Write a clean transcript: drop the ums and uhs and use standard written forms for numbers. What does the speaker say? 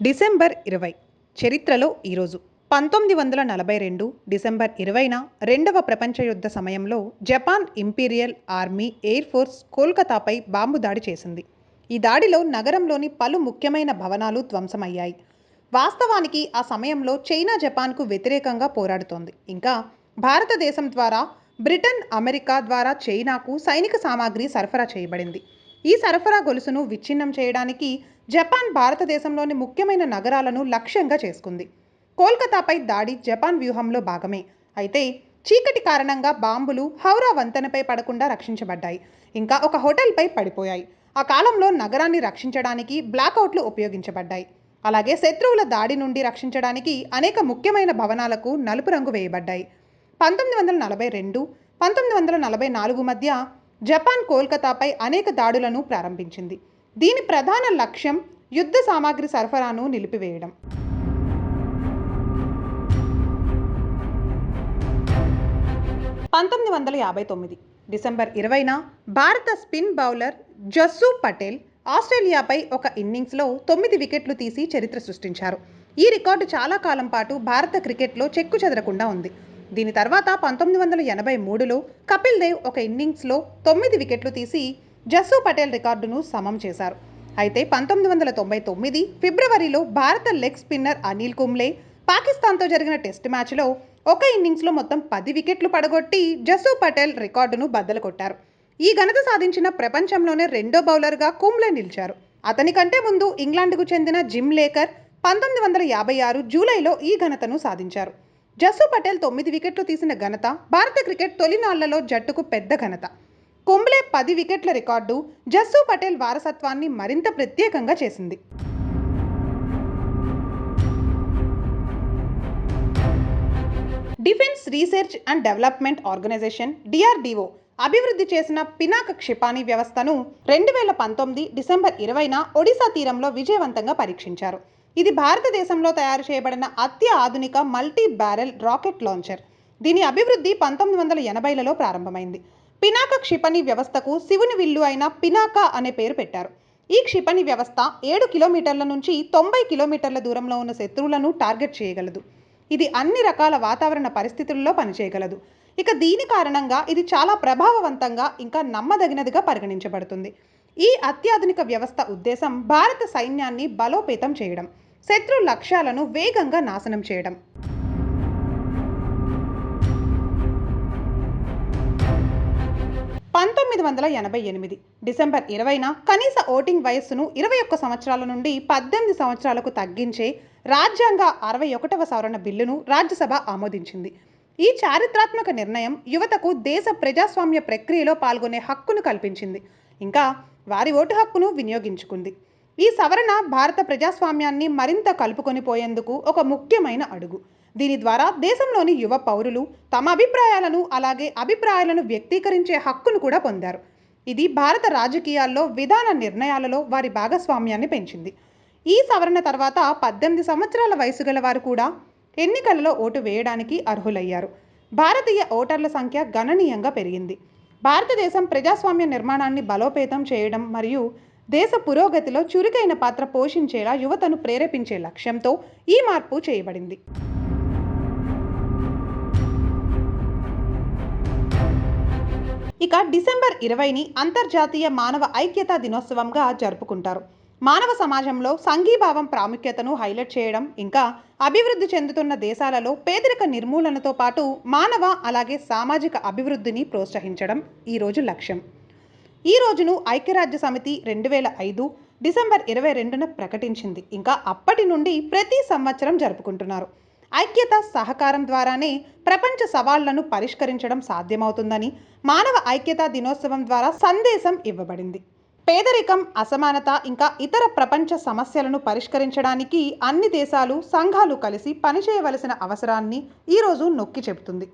December 20 చరిత్రలో ఈరోజు 1942 December 20న రెండవ ప్రపంచ యుద్ధ సమయంలో Japan imperial army air force కోల్కతాపై బాంబు దాడి చేసింది. ఈ దాడిలో నగరంలోని పలు ముఖ్యమైన భవనాలు ధ్వంసమయ్యాయి. వాస్తవానికి ఆ సమయంలో చైనా జపాన్కు వ్యతిరేకంగా పోరాడుతోంది. ఇంకా భారతదేశం ద్వారా బ్రిటన్, అమెరికా ద్వారా చైనాకు సైనిక సామాగ్రి సరఫరా చేయబడింది. ఈ సరఫరా గొలుసును విచ్ఛిన్నం చేయడానికి జపాన్ భారతదేశంలోని ముఖ్యమైన నగరాలను లక్ష్యంగా చేసుకుంది. కోల్కతాపై దాడి జపాన్ వ్యూహంలో భాగమే. అయితే చీకటి కారణంగా బాంబులు హౌరా వంతెనపై పడకుండా రక్షించబడ్డాయి. ఇంకా ఒక హోటల్పై పడిపోయాయి. ఆ కాలంలో నగరాన్ని రక్షించడానికి బ్లాక్అవుట్లు ఉపయోగించబడ్డాయి. అలాగే శత్రువుల దాడి నుండి రక్షించడానికి అనేక ముఖ్యమైన భవనాలకు నలుపు రంగు వేయబడ్డాయి. 1942, 1944 మధ్య జపాన్ కోల్కతాపై అనేక దాడులను ప్రారంభించింది. దీని ప్రధాన లక్ష్యం యుద్ధ సామాగ్రి సరఫరాను నిలిపివేయడం. డిసెంబర్ 20న భారత స్పిన్ బౌలర్ జస్సు పటేల్ ఆస్ట్రేలియాపై ఒక ఇన్నింగ్స్లో 9 వికెట్లు తీసి చరిత్ర సృష్టించారు. ఈ రికార్డు చాలా కాలం పాటు భారత క్రికెట్లో చెక్కు చెదరకుండా ఉంది. దీని తర్వాత 1983లో కపిల్ దేవ్ ఒక ఇన్నింగ్స్లో 9 వికెట్లు తీసి జస్సు పటేల్ రికార్డును సమం చేశారు. అయితే 1999 ఫిబ్రవరిలో భారత లెగ్ స్పిన్నర్ అనిల్ కుంబ్లే పాకిస్తాన్తో జరిగిన టెస్ట్ మ్యాచ్లో ఒక ఇన్నింగ్స్లో మొత్తం 10 వికెట్లు పడగొట్టి జస్సు పటేల్ రికార్డును బద్దలు కొట్టారు. ఈ ఘనత సాధించిన ప్రపంచంలోనే రెండో బౌలర్గా కుంబ్లే నిలిచారు. అతని కంటే ముందు ఇంగ్లాండ్కు చెందిన జిమ్ లేకర్ 1956 జూలైలో ఈ ఘనతను సాధించారు. జస్సు పటేల్ 9 వికెట్లు తీసిన ఘనత భారత క్రికెట్ తొలినాళ్లలో జట్టుకు పెద్ద ఘనత. కుంబ్లే 10 వికెట్ల రికార్డు జస్సు పటేల్ వారసత్వాన్ని మరింత ప్రత్యేకంగా చేసింది. Defence research and development organisation DRDO అభివృద్ధి చేసిన పినాక క్షిపాణి వ్యవస్థను 2019 డిసెంబర్ 20న ఒడిశా తీరంలో విజయవంతంగా పరీక్షించారు. ఇది భారతదేశంలో తయారు చేయబడిన అత్యాధునిక మల్టీ బ్యారెల్ రాకెట్ లాంచర్. దీని అభివృద్ధి 1980లలో ప్రారంభమైంది. పినాక క్షిపణి వ్యవస్థకు శివుని విల్లు అయిన పినాక అనే పేరు పెట్టారు. ఈ క్షిపణి వ్యవస్థ 7 కిలోమీటర్ల నుంచి 90 కిలోమీటర్ల దూరంలో ఉన్న శత్రువులను టార్గెట్ చేయగలదు. ఇది అన్ని రకాల వాతావరణ పరిస్థితుల్లో పనిచేయగలదు. ఇక దీని కారణంగా ఇది చాలా ప్రభావవంతంగా ఇంకా నమ్మదగినదిగా పరిగణించబడుతుంది. ఈ అత్యాధునిక వ్యవస్థ ఉద్దేశం భారత సైన్యాన్ని బలోపేతం చేయడం, శత్రు లక్ష్యాలను వేగంగా నాశనం చేయడం. 1988 డిసెంబర్ 20న కనీస ఓటింగ్ వయస్సును 21 సంవత్సరాల నుండి 18 సంవత్సరాలకు తగ్గించే రాజ్యాంగ 61వ సవరణ బిల్లును రాజ్యసభ ఆమోదించింది. ఈ చారిత్రాత్మక నిర్ణయం యువతకు దేశ ప్రజాస్వామ్య ప్రక్రియలో పాల్గొనే హక్కును కల్పించింది. ఇంకా వారి ఓటు హక్కును వినియోగించుకుంది. ఈ సవరణ భారత ప్రజాస్వామ్యాన్ని మరింత కలుపుకొని పోయేందుకు ఒక ముఖ్యమైన అడుగు. దీని ద్వారా దేశంలోని యువ పౌరులు తమ అభిప్రాయాలను అలాగే అభిప్రాయాలను వ్యక్తీకరించే హక్కును కూడా పొందారు. ఇది భారత రాజకీయాల్లో విధాన నిర్ణయాలలో వారి భాగస్వామ్యాన్ని పెంచింది. ఈ సవరణ తర్వాత 18 సంవత్సరాల వయసు గల వారు కూడా ఎన్నికలలో ఓటు వేయడానికి అర్హులయ్యారు. భారతీయ ఓటర్ల సంఖ్య గణనీయంగా పెరిగింది. భారతదేశం ప్రజాస్వామ్య నిర్మాణాన్ని బలోపేతం చేయడం మరియు దేశ పురోగతిలో చురుకైన పాత్ర పోషించేలా యువతను ప్రేరేపించే లక్ష్యంతో ఈ మార్పు చేయబడింది. ఇక డిసెంబర్ 20ని అంతర్జాతీయ మానవ ఐక్యతా దినోత్సవంగా జరుపుకుంటారు. మానవ సమాజంలో సంఘీభావం ప్రాముఖ్యతను హైలైట్ చేయడం, ఇంకా అభివృద్ధి చెందుతున్న దేశాలలో పేదరిక నిర్మూలనతో పాటు మానవ అలాగే సామాజిక అభివృద్ధిని ప్రోత్సహించడం ఈ రోజు లక్ష్యం. ఈ రోజును ఐక్యరాజ్య సమితి 2005 డిసెంబర్ 22న ప్రకటించింది. ఇంకా అప్పటి నుండి ప్రతి సంవత్సరం జరుపుకుంటున్నారు. ఐక్యత, సహకారం ద్వారానే ప్రపంచ సవాళ్లను పరిష్కరించడం సాధ్యమవుతుందని మానవ ఐక్యతా దినోత్సవం ద్వారా సందేశం ఇవ్వబడింది. పేదరికం, అసమానత ఇంకా ఇతర ప్రపంచ సమస్యలను పరిష్కరించడానికి అన్ని దేశాలు, సంఘాలు కలిసి పనిచేయవలసిన అవసరాన్ని ఈరోజు నొక్కి చెబుతుంది.